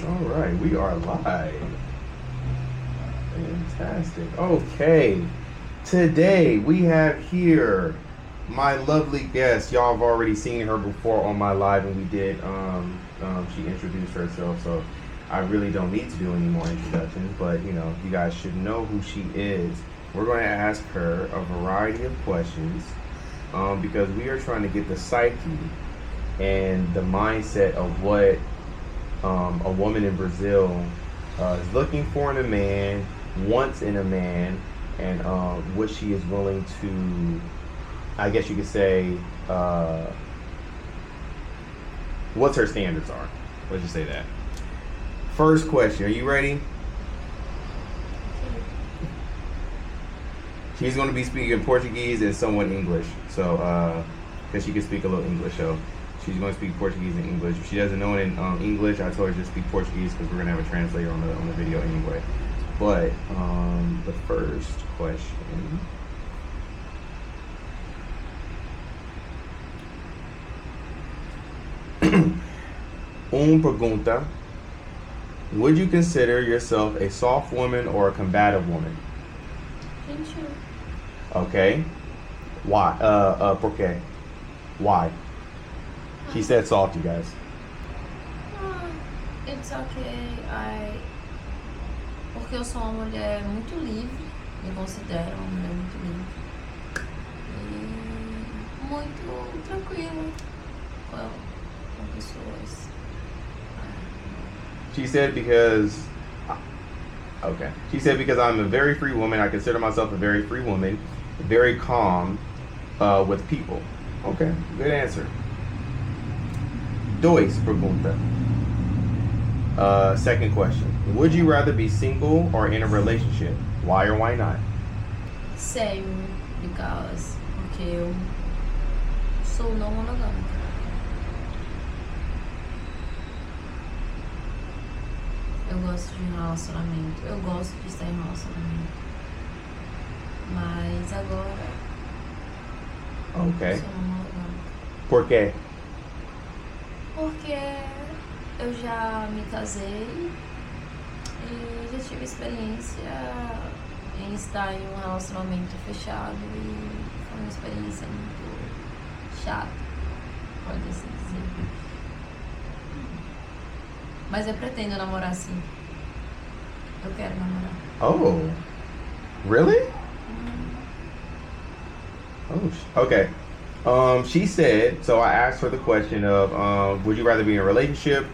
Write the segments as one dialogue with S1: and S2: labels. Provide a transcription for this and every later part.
S1: All right, we are live. Fantastic. Okay, today we have here my lovely guest. Y'all have already seen her before on my live, and we did. She introduced herself, so I really don't need to do any more introductions. But you guys should know who she is. We're going to ask her a variety of questions because we are trying to get the psyche and the mindset of what a woman in Brazil is looking for in a man, wants in a man, and what she is willing to, I guess you could say, what's her standards are. Let's just say that. First question, are you ready? She's going to be speaking Portuguese and somewhat English, so because she can speak a little English, so she's going to speak Portuguese and English. If she doesn't know it in English, I told her to just speak Portuguese because we're going to have a translator on the video anyway. But the first question. Pergunta. Would you consider yourself a soft woman or a combative woman?
S2: Gentil.
S1: Okay. Why? Por quê? Why? She said soft, you guys.
S2: It's okay. Porque eu sou uma mulher muito livre. Me considero uma mulher muito livre. E muito tranquila com pessoas.
S1: She said because. Okay. She said because I'm a very free woman. I consider myself a very free woman, very calm with people. Okay, good answer. Dois pergunta. Second question. Would you rather be single or in a relationship? Why or why not?
S2: Same, because porque eu sou não monogâmica. Eu gosto de relacionamento. Eu gosto de estar em relacionamento. Mas agora
S1: Okay.
S2: eu sou não monogâmica.
S1: Por quê?
S2: Porque eu já me casei e já tive experiência em estar em um relacionamento fechado e foi uma experiência muito chata, pode-se dizer. Mas eu pretendo namorar sim. Eu quero namorar.
S1: Oh, really? Oh, okay. She said, so I asked her the question of, would you rather be in a relationship?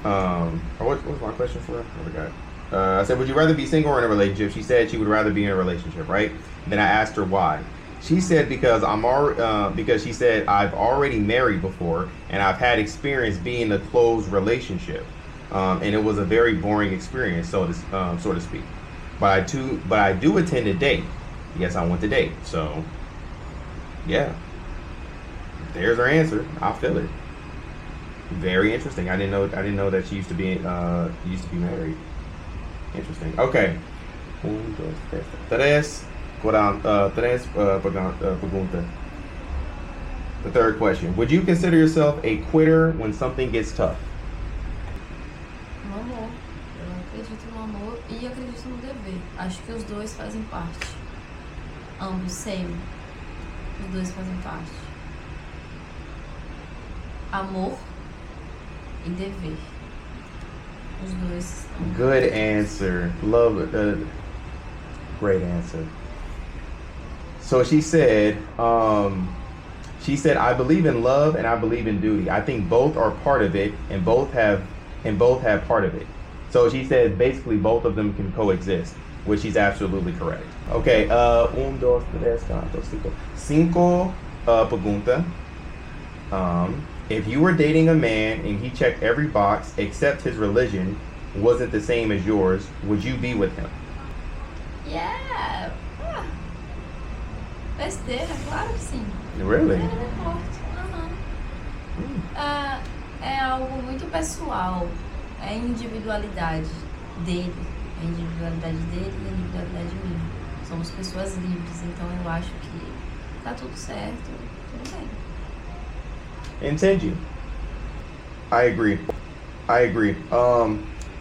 S1: Or what was my question for her? I forgot. I said, would you rather be single or in a relationship? She said she would rather be in a relationship, right? Then I asked her why. She said because because she said I've already married before and I've had experience being in a closed relationship, and it was a very boring experience, so to speak. But I do attend a date. Yes, I want to date. So, yeah. There's her answer. I feel it. Very interesting. I didn't know that she used to be married. Interesting. Okay. Tres pergunta. The third question. Would you consider yourself a quitter when something gets tough?
S2: No amor. Eu acredito no amor e acredito no dever. Acho que os dois fazem parte. Ambos, same. Os dois fazem parte. Amor e dever. Os dois estão.
S1: Good answer. Love it. Great answer. So she said, I believe in love and I believe in duty. I think both are part of it and both have part of it. So she said basically both of them can coexist, which she's absolutely correct. Okay, dos, tres, cuatro, cinco. Cinco pergunta. If you were dating a man and he checked every box except his religion wasn't the same as yours, would you be with him?
S2: Yeah! Besteira, claro que sim.
S1: Really?
S2: Ele não importa. É algo muito pessoal. É a individualidade dele. A individualidade dele e a individualidade minha. Somos pessoas livres, então eu acho que tá tudo certo, tudo bem.
S1: Entendi. I agree.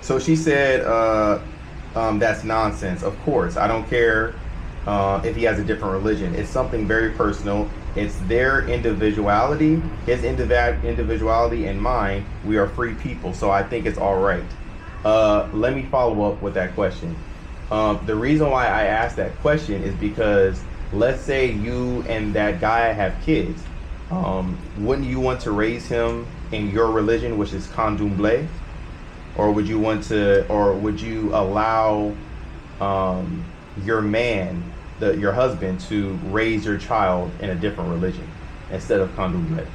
S1: So she said, that's nonsense. Of course, I don't care if he has a different religion. It's something very personal. It's their individuality, his individuality and mine. We are free people, so I think it's all right. Let me follow up with that question. The reason why I asked that question is because let's say you and that guy have kids. Wouldn't you want to raise him in your religion, which is candomblé? Or would you want to, or would you allow your man, your husband, to raise your child in a different religion instead of candomblé?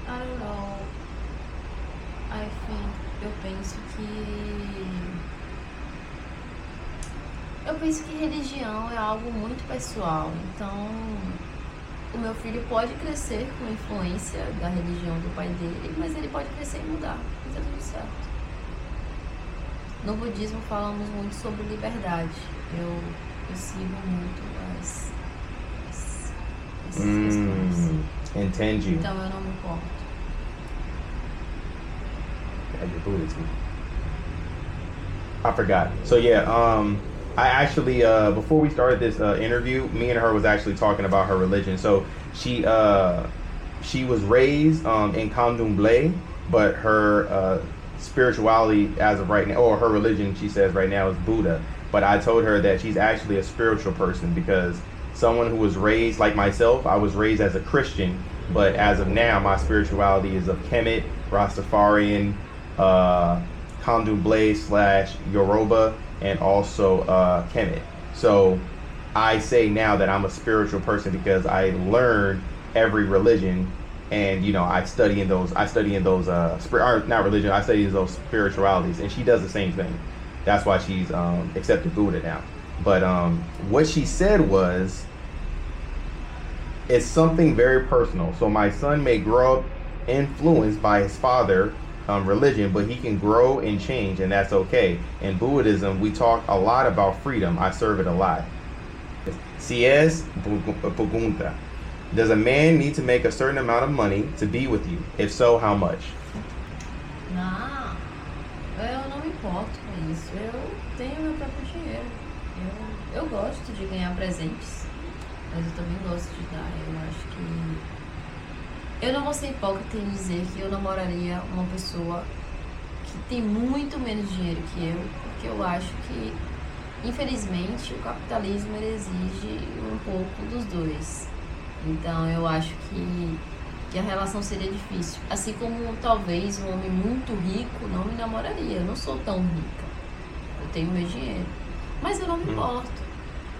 S2: I don't know. I think, eu penso que religião é algo muito pessoal. Então, o meu filho pode crescer com a influência da religião do pai dele, mas ele pode crescer e mudar. E tá tudo certo. No budismo falamos muito sobre liberdade. Eu sigo muito essas questões.
S1: Entendi.
S2: Então eu não me importo.
S1: I forgot. So yeah, I actually before we started this interview, me and her was actually talking about her religion. So she was raised in candomblé, but her spirituality as of right now, or her religion, she says right now, is Buddha. But I told her that she's actually a spiritual person, because someone who was raised like myself, I was raised as a Christian, but as of now, my spirituality is of Kemet, Rastafarian, candomblé / Yoruba, and also Kemet. So I say now that I'm a spiritual person because I learned every religion, and I study in those not religion, I study in those spiritualities, and she does the same thing. That's why she's accepted Buddha now. But what she said was, it's something very personal. So my son may grow up influenced by his father religion, but he can grow and change, and that's okay. In Buddhism, we talk a lot about freedom. I serve it a lot. Si es pregunta. Does a man need to make a certain amount of money to be with you? If so, how much?
S2: Não, eu não me importo com isso. Eu tenho meu próprio dinheiro. Eu gosto de ganhar presentes, mas eu também gosto de dar. Eu acho que eu não vou ser hipócrita em dizer que eu namoraria uma pessoa que tem muito menos dinheiro que eu, porque eu acho que, infelizmente, o capitalismo ele exige um pouco dos dois. Então eu acho que a relação seria difícil. Assim como talvez um homem muito rico não me namoraria. Eu não sou tão rica. Eu tenho meu dinheiro. Mas eu não me importo.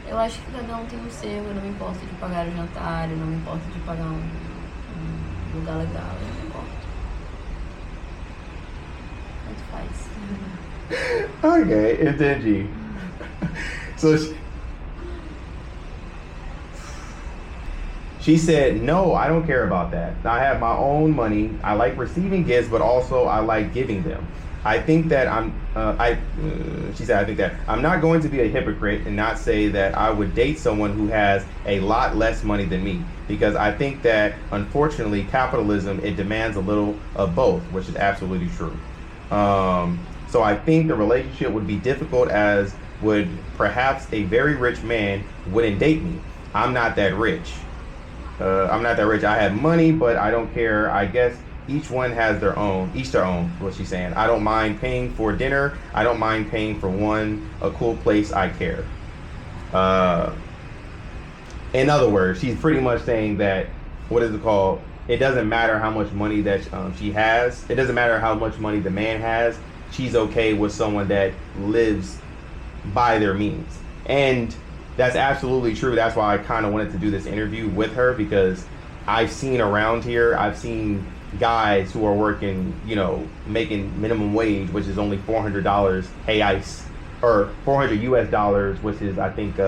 S2: Eu acho que cada um tem o seu. Eu não me importo de pagar o jantar. Eu não me importo de pagar um lugar legal. Eu não me importo. Tanto faz.
S1: Okay, entendi. So she said, no, I don't care about that. I have my own money. I like receiving gifts, but also I like giving them. I think that she said, I think that I'm not going to be a hypocrite and not say that I would date someone who has a lot less money than me, because I think that, unfortunately, capitalism, it demands a little of both, which is absolutely true. So I think the relationship would be difficult, as would perhaps a very rich man wouldn't date me. I'm not that rich. I have money, but I don't care. I guess each one has their own, what she's saying. I don't mind paying for dinner. I don't mind paying for a cool place. I care. In other words, she's pretty much saying that, what is it called? It doesn't matter how much money that she has. It doesn't matter how much money the man has. She's okay with someone that lives by their means. And that's absolutely true. That's why I kind of wanted to do this interview with her, because I've seen around here, I've seen guys who are working, making minimum wage, which is only $400 reais, or $400 US, which is, I think,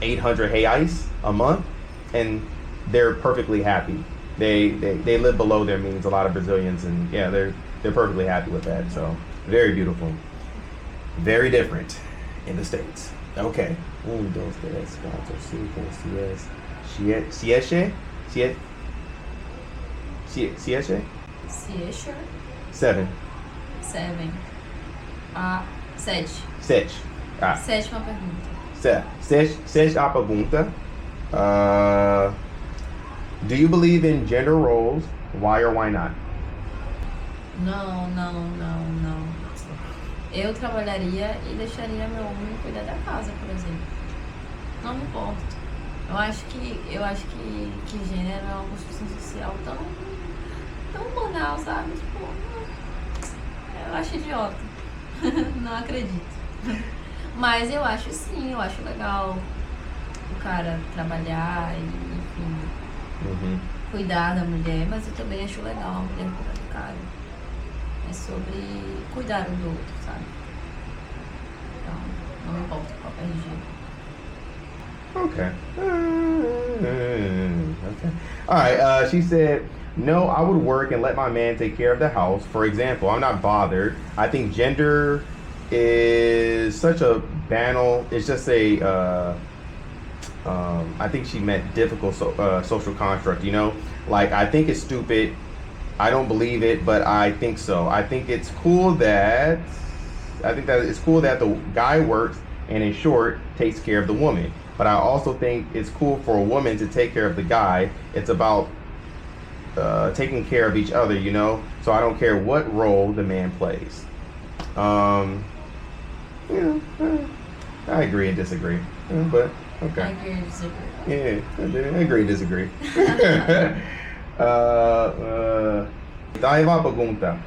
S1: 800 reais a month, and they're perfectly happy. They live below their means, a lot of Brazilians, and yeah, they're perfectly happy with that. So very beautiful, very different in the States. Okay. 1, 2, 3, 4, 5, 6, 7.
S2: Seven. Sete.
S1: Sete. Ah,
S2: Sétima pergunta.
S1: sete a pergunta. Do you believe in gender roles? Why or why not?
S2: Não. Eu trabalharia e deixaria meu homem cuidar da casa, por exemplo. Não me importo. Eu acho que gênero é uma construção social tão banal, sabe? Tipo, eu acho idiota. Não acredito. Mas eu acho legal o cara trabalhar e, enfim, cuidar da mulher, mas eu também acho legal a mulher cuidar do cara. É sobre cuidar um do outro, sabe? Então, não me importo com qualquer gênero.
S1: Okay. Okay. All right. She said, "No, I would work and let my man take care of the house. For example, I'm not bothered. I think gender is such a banal. It's just a. I think she meant difficult social construct. You know, like I think it's stupid. I don't believe it, but I think so. I think it's cool that the guy works and, in short, takes care of the woman. But I also think it's cool for a woman to take care of the guy. It's about taking care of each other, you know? So I don't care what role the man plays." I agree and disagree. But, okay.
S2: I agree and disagree.
S1: Yeah, I agree and disagree. Daiva pergunta.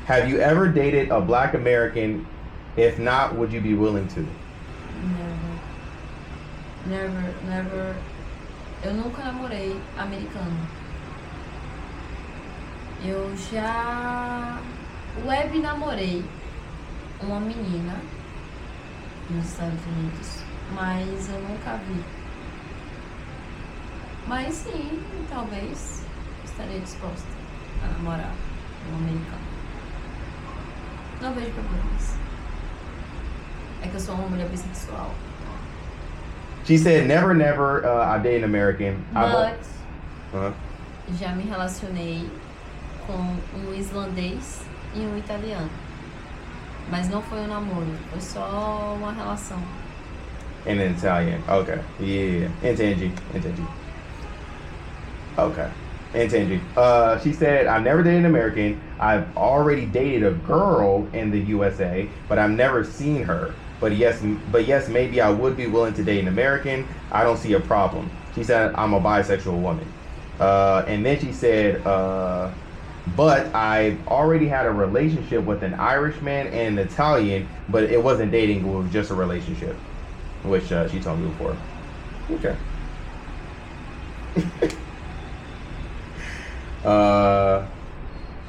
S1: Have you ever dated a Black American? If not, would you be willing to?
S2: Never. Eu nunca namorei americano. Eu já web namorei uma menina nos Estados Unidos, mas eu nunca vi. Mas sim, talvez estaria disposta a namorar um americano. Não vejo problemas. É que eu sou uma mulher bissexual.
S1: She said, never, I date an American.
S2: But já me relacionei com um islandês e um italiano. Mas não foi um namoro, foi só uma relação.
S1: And an Italian. Okay. Yeah. Entendi. Okay. Entendi. She said, I've never dated an American. I've already dated a girl in the USA, but I've never seen her. But yes, maybe I would be willing to date an American. I don't see a problem. She said, I'm a bisexual woman. And then she said, but I've already had a relationship with an Irishman and an Italian, but it wasn't dating, it was just a relationship, which she told me before. Okay.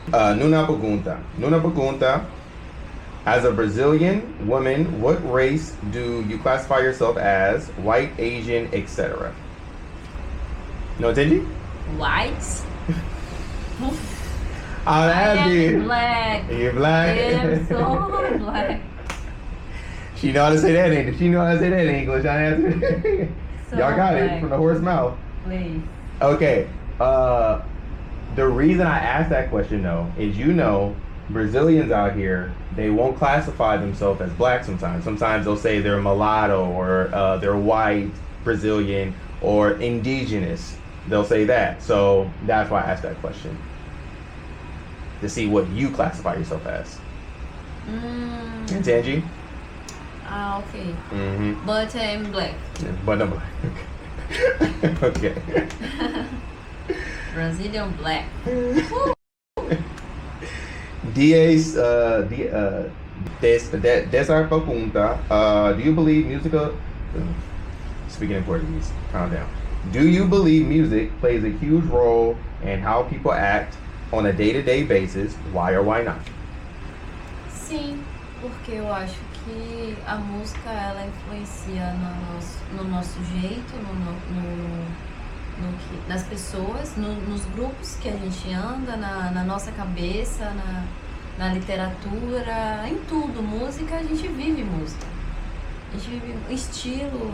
S1: Nuna pergunta. As a Brazilian woman, what race do you classify yourself as? White, Asian, etc. No, entendi?
S2: White?
S1: I
S2: am black.
S1: You're black?
S2: I am so black.
S1: She know how to say that in English.
S2: So
S1: Y'all got
S2: black.
S1: it from the horse's mouth.
S2: Please.
S1: Okay. The reason I asked that question, though, is Brazilians out here, they won't classify themselves as black sometimes. Sometimes they'll say they're mulatto or they're white, Brazilian, or indigenous. They'll say that. So that's why I asked that question. To see what you classify yourself as. Entendi?
S2: Okay.
S1: Mm-hmm.
S2: But I'm black.
S1: But I'm black. Okay.
S2: Brazilian black.
S1: Dessa pergunta, do you believe musical... Speaking in Portuguese, calm down. Do you believe music plays a huge role in how people act on a day-to-day basis? Why or why not?
S2: Sim, porque eu acho que a música ela influencia no nosso jeito, nas pessoas, nos grupos que a gente anda, na nossa cabeça, na literatura, em tudo. Música, a gente vive música. A gente vive estilo,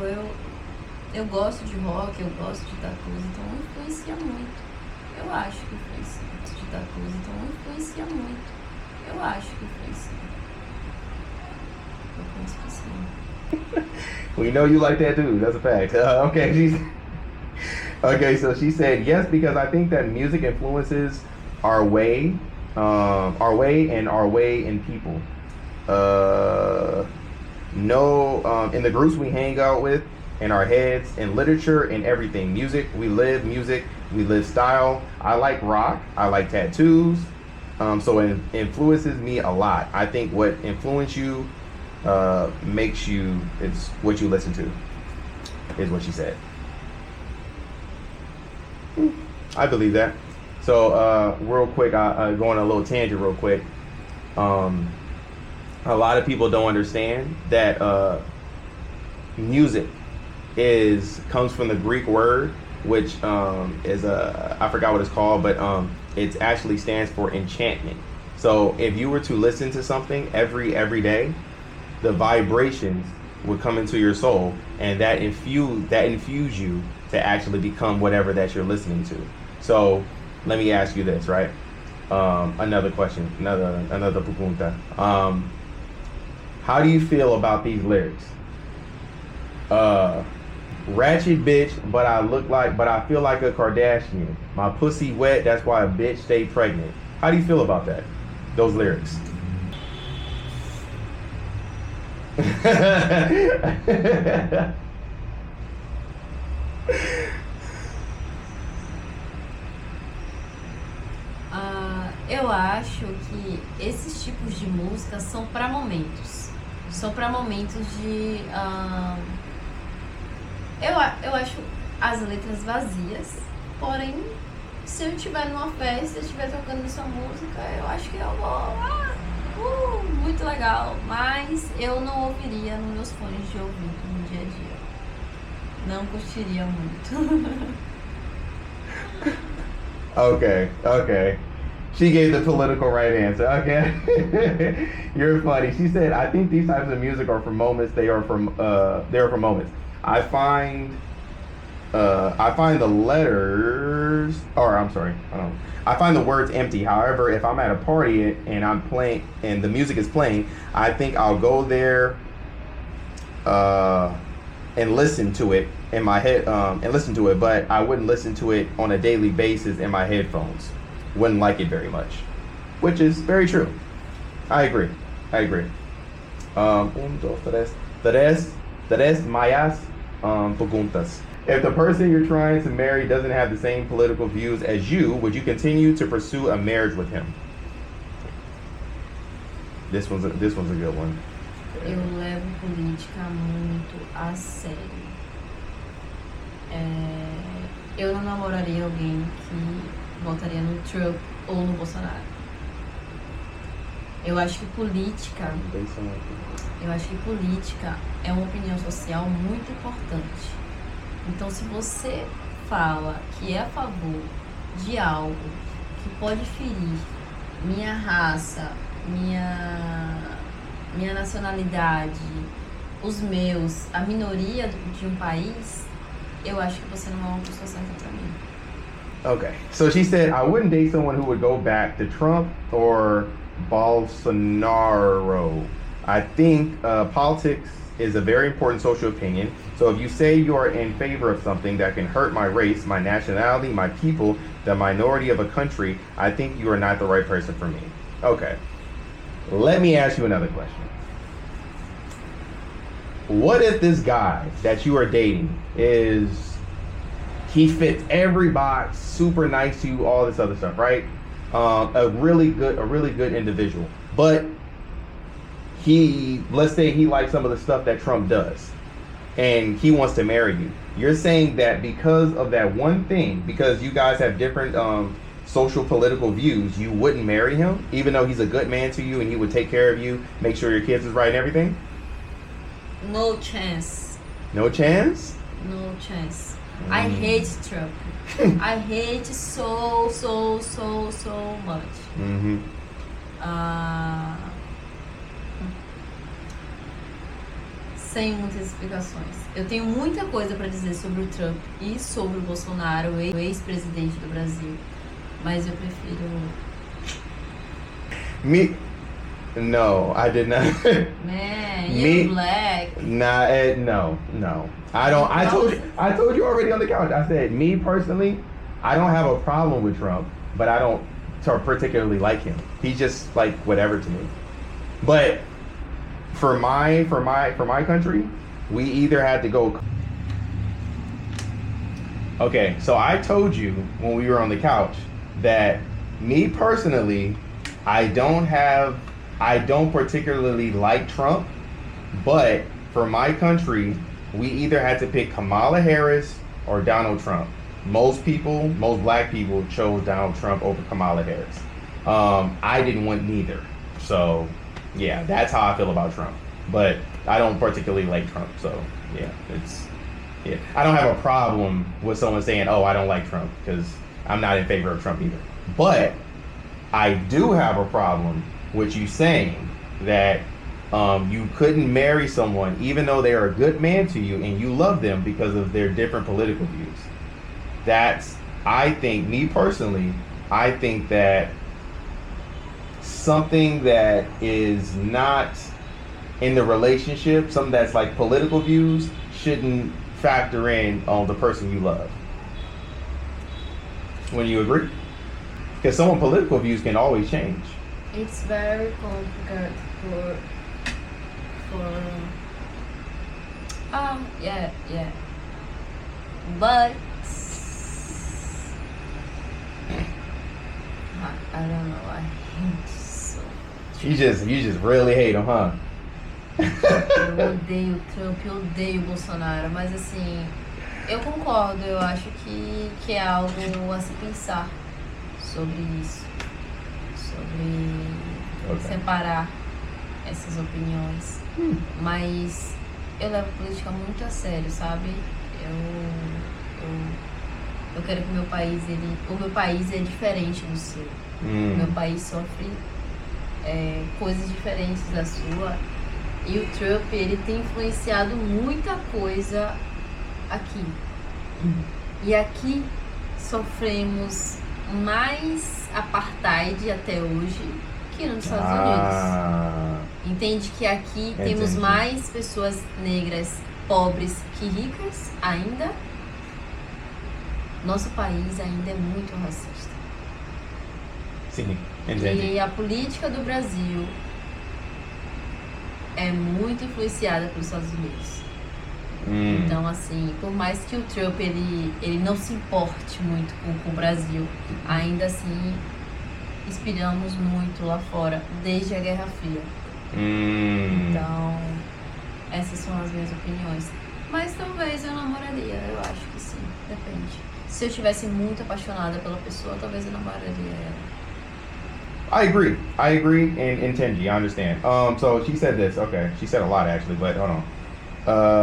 S2: eu gosto de rock, eu gosto de tatuas, então influencia muito. Eu acho que influencia de tatuas, então influencia muito. Eu Eu acho que foi sim. Eu penso que sim.
S1: We know you like that dude. That's a fact. Okay. So she said yes because I think that music influences our way, and our way in people. No, in the groups we hang out with, in our heads, in literature, in everything. Music, we live style. I like rock. I like tattoos. So it influences me a lot. I think what influences you makes you, it's what you listen to, is what she said. I believe that. So real quick, I go on a little tangent real quick. A lot of people don't understand that music comes from the Greek word, which is I forgot what it's called, but it actually stands for enchantment. So if you were to listen to something every day, the vibrations would come into your soul, and that infuse you to actually become whatever that you're listening to. So let me ask you this, right? Another question, another pregunta. How do you feel about these lyrics? Ratchet bitch, but I feel like a Kardashian. My pussy wet, that's why a bitch stay pregnant. How do you feel about that? Those lyrics.
S2: Eu acho que esses tipos de música são para momentos. São para momentos de... Eu acho as letras vazias, porém, se eu estiver numa festa, estiver tocando essa música, eu acho que eu vou... muito legal, mas eu não ouviria nos meus fones de ouvido no dia a dia. Não curtiria muito.
S1: Okay. She gave the political right answer. Okay. You're funny. She said, I think these types of music are for moments. They are for moments. I find the letters, or I'm sorry, I find the words empty. However, if I'm at a party and I'm playing and the music is playing, I think I'll go there and listen to it in my head, but I wouldn't listen to it on a daily basis in my headphones. Wouldn't like it very much, which is very true. I agree. Tres mayas preguntas. If the person you're trying to marry doesn't have the same political views as you, would you continue to pursue a marriage with him? This one's a good one.
S2: Eu levo política muito a sério. Eu não namoraria alguém que votaria no Trump ou no Bolsonaro. Eu acho que política é uma opinião social muito importante. Então, se você fala que é a favor de algo que pode ferir minha raça, minha nacionalidade, os meus, a minoria de um país, eu acho que você não é uma pessoa certa pra mim.
S1: Okay, so she said, I wouldn't date someone who would go back to Trump or Bolsonaro. I think politics is a very important social opinion. So if you say you're in favor of something that can hurt my race, my nationality, my people, the minority of a country, I think you are not the right person for me. Okay. Let me ask you another question. What if this guy that you are dating he fits every box, super nice to you, all this other stuff, right? A really good individual. But let's say he likes some of the stuff that Trump does and he wants to marry you. You're saying that because of that one thing, because you guys have different social political views, you wouldn't marry him, even though he's a good man to you and he would take care of you, make sure your kids is right and everything?
S2: No chance.
S1: No chance?
S2: No chance. I hate Trump. I hate so much.
S1: Mm-hmm.
S2: Sem muitas explicações. Eu tenho muita coisa para dizer sobre o Trump e sobre o Bolsonaro, o ex-presidente do Brasil, mas eu prefiro...
S1: No, I did not.
S2: Man,
S1: Me-
S2: you're black.
S1: Nah, no. I don't. I told you already on the couch. I said, me personally, I don't have a problem with Trump, but I don't particularly like him. He's just like whatever to me. But for my country, we either had to go. Okay, so I told you when we were on the couch that me personally, I don't particularly like Trump, but for my country, we either had to pick Kamala Harris or Donald Trump. Most black people chose Donald Trump over Kamala Harris. I didn't want neither. So, yeah, that's how I feel about Trump. But I don't particularly like Trump. So, yeah, I don't have a problem with someone saying, oh, I don't like Trump, because I'm not in favor of Trump either. But I do have a problem with you saying that you couldn't marry someone even though they're a good man to you and you love them because of their different political views. Me personally, I think that something that is not in the relationship, something that's like political views, shouldn't factor in on the person you love. When you agree? Because someone's political views can always change.
S2: It's very complicated yeah. But I don't know. I hate so.
S1: You just really hate him, huh?
S2: Eu odeio o Trump, eu odeio o Bolsonaro, mas assim, eu concordo, eu acho que é algo a se pensar sobre isso, sobre separar essas opiniões, mas eu levo política muito a sério, sabe? Eu quero que o meu país é diferente do seu. O meu país sofre coisas diferentes da sua. E o Trump, ele tem influenciado muita coisa aqui. E aqui sofremos mais apartheid até hoje que nos Estados Unidos. Entende que aqui temos mais pessoas negras pobres que ricas ainda? Nosso país ainda é muito racista.
S1: Sim, entendi.
S2: E a política do Brasil é muito influenciada pelos Estados Unidos. Então, assim, por mais que o Trump ele não se importe muito com o Brasil, ainda assim inspiramos muito lá fora, desde a Guerra Fria. Então, essas são as minhas opiniões. Mas talvez eu namoraria, eu acho que sim, depende. Se eu estivesse muito apaixonada pela pessoa, talvez eu namoraria ela.
S1: I agree and Tenji, I understand. So she said this. Okay, she said a lot actually, but hold on.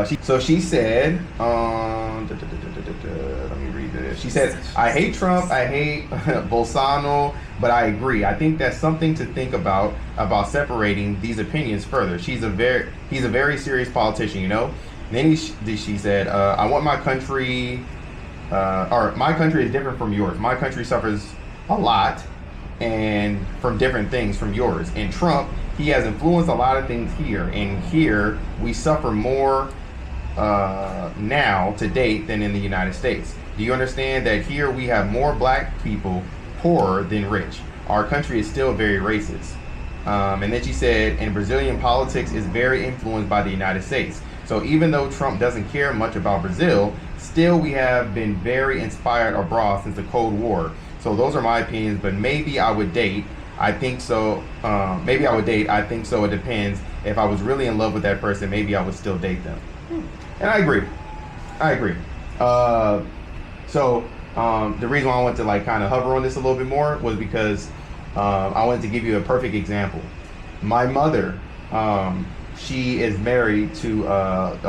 S1: She said, let me read this. She said, I hate Trump, I hate Bolsonaro, but I agree. I think that's something to think about separating these opinions further. He's a very serious politician, you know. And then she said, I want my country, or my country is different from yours. My country suffers a lot and from different things from yours. And Trump, he has influenced a lot of things here. And here we suffer more now to date than in the United States. Do you understand that here we have more black people poorer than rich? Our country is still very racist. And then she said, and Brazilian politics is very influenced by the United States. So even though Trump doesn't care much about Brazil, still we have been very inspired abroad since the Cold War. So those are my opinions, but maybe I would date. I think so. Maybe I would date. I think so. It depends. If I was really in love with that person, maybe I would still date them. And I agree. The reason why I wanted to like kind of hover on this a little bit more was because I wanted to give you a perfect example. My mother, she is married to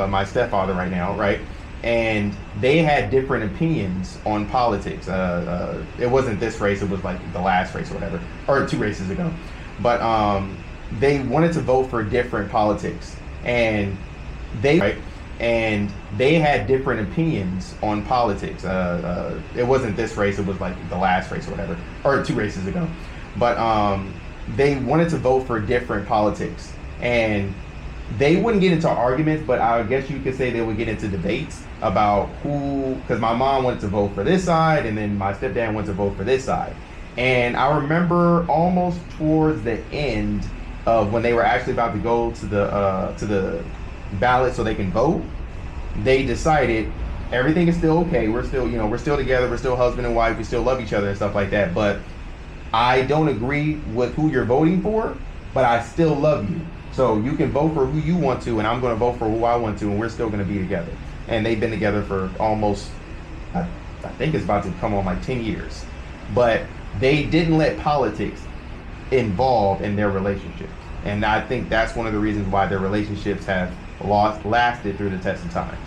S1: my stepfather right now, right? And they had different opinions on politics. It wasn't this race, it was like the last race or whatever, or 2 races ago. But they wanted to vote for different politics. And they had different opinions on politics. It wasn't this race, it was like the last race or whatever, or 2 races ago. But they wanted to vote for different politics, and they wouldn't get into arguments, but I guess you could say they would get into debates about who, because my mom wanted to vote for this side, and then my stepdad wanted to vote for this side. And I remember almost towards the end of when they were actually about to go to the ballot so they can vote, they decided everything is still okay. We're still, we're still together. We're still husband and wife. We still love each other and stuff like that. But I don't agree with who you're voting for, but I still love you. So you can vote for who you want to, and I'm going to vote for who I want to, and we're still going to be together. And they've been together for almost, I think it's about to come on like 10 years. But they didn't let politics involve in their relationships. And I think that's one of the reasons why their relationships have lasted through the test of times.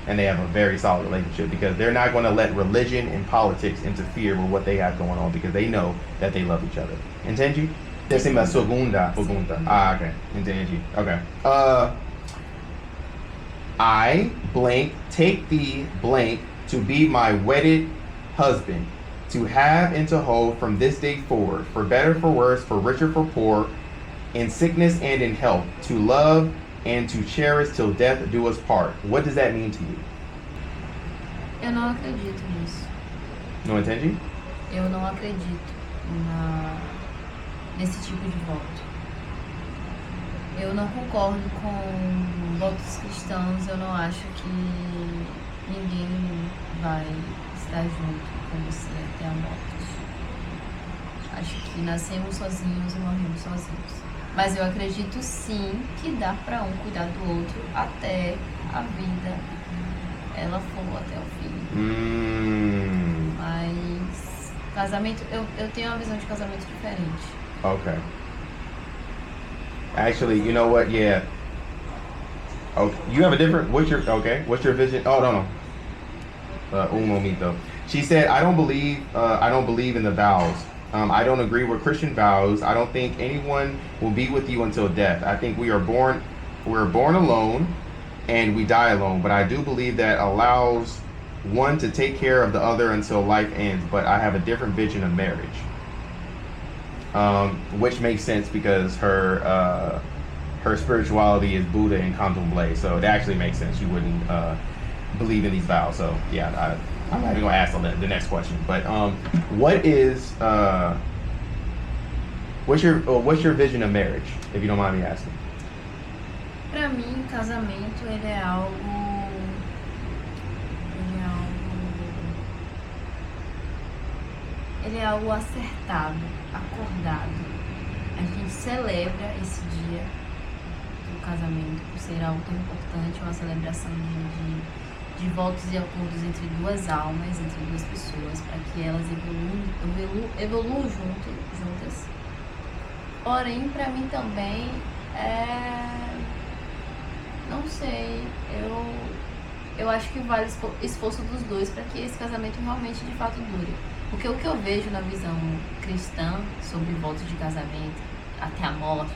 S1: And they have a very solid relationship because they're not going to let religion and politics interfere with what they have going on because they know that they love each other. Entendi? Décima segunda pergunta. Ah, okay. Entendi. Okay. I blank take the blank to be my wedded husband, to have and to hold from this day forward, for better, for worse, for richer, for poor, in sickness and in health, to love and to cherish till death do us part. What does that mean to you?
S2: Eu não acredito nisso.
S1: Não entende?
S2: Eu não acredito nesse tipo de voto. Eu não concordo com votos cristãos. Eu não acho que ninguém vai estar junto com você até a morte. Acho que nascemos sozinhos e morremos sozinhos. Mas eu acredito sim que dá para um cuidar do outro até a vida ela for até o fim. Mas casamento, eu tenho uma visão de casamento diferente.
S1: Okay. Actually, you know what? Yeah. Okay. You have a different. What's your vision? Oh no. Un momento. She said, I don't believe in the vows. I don't agree with Christian vows. I don't think anyone will be with you until death. I think we're born alone and we die alone. But I do believe that allows one to take care of the other until life ends. But I have a different vision of marriage. Which makes sense because her spirituality is Buddha and Contemplate. So it actually makes sense. You wouldn't believe in these vows. So yeah, I'm not even gonna ask the next question, but what's your vision of marriage, if you don't mind me asking?
S2: Pra mim, casamento ele é algo acertado, acordado. A gente celebra esse dia do casamento por ser algo tão importante, uma celebração de votos e acordos entre duas almas, entre duas pessoas, para que elas evoluam juntas. Porém, para mim também não sei, eu acho que vale o esforço dos dois para que esse casamento realmente de fato dure. Porque o que eu vejo na visão cristã sobre votos de casamento, até a morte,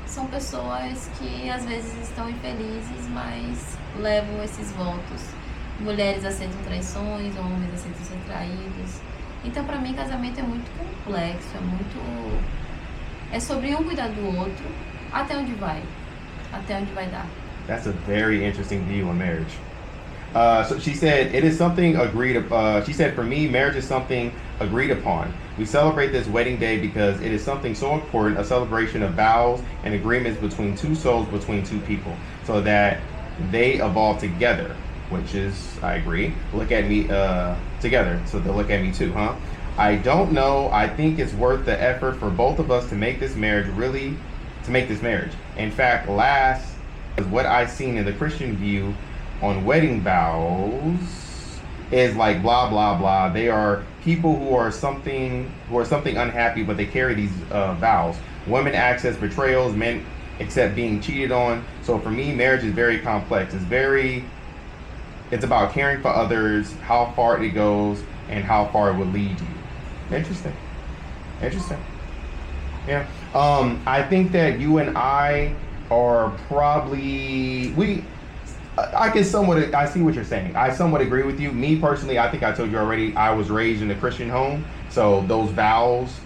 S2: são pessoas que às vezes estão infelizes, mas levam esses votos. Mulheres aceitam traições, homens aceitam ser traídos. Então, para mim, casamento é muito complexo, é sobre um cuidar do outro, até onde vai dar.
S1: That's a very interesting view on marriage. So she said, it is something agreed upon. She said, for me, marriage is something agreed upon. We celebrate this wedding day because it is something so important, a celebration of vows and agreements between two souls, between two people, so that they evolve together, which is, I agree, look at me together, so they'll look at me too, huh? I don't know. I think it's worth the effort for both of us to make this marriage In fact, last is what I've seen in the Christian view on wedding vows is like blah blah blah. They are people who are something unhappy, but they carry these vows. Women access betrayals, men accept being cheated on. So for me, marriage is very complex. It's about caring for others, how far it goes, and how far it will lead you. Interesting. Yeah. I think that you and I are probably I see what you're saying. I somewhat agree with you. Me personally, I think I told you already, I was raised in a Christian home. So those vows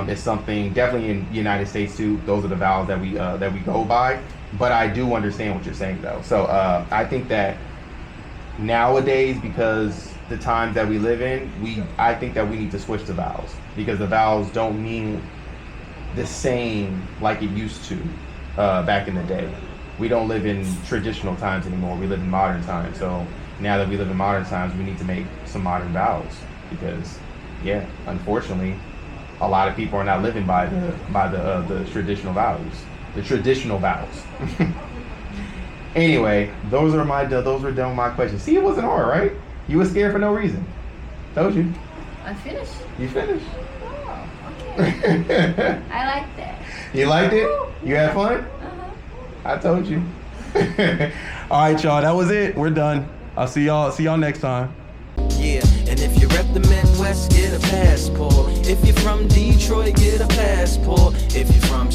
S1: It's something definitely in the United States too. Those are the vows that we go by. But I do understand what you're saying though. So I think that nowadays, because the times that we live in, I think that we need to switch the vows, because the vows don't mean the same like it used to back in the day. We don't live in traditional times anymore. We live in modern times. So now that we live in modern times, we need to make some modern vows, because unfortunately, a lot of people are not living by the traditional values, the traditional vows. Anyway, those were done my questions. See, it wasn't hard, right? You were scared for no reason. Told you.
S2: I finished.
S1: You finished.
S2: Oh, okay. I like that.
S1: You liked it? You had fun? I told you. All right, y'all. That was it. We're done. I'll see y'all next time.
S3: Yeah, and if you rep the Midwest, get a passport. If you're from Detroit, get a passport. If you're from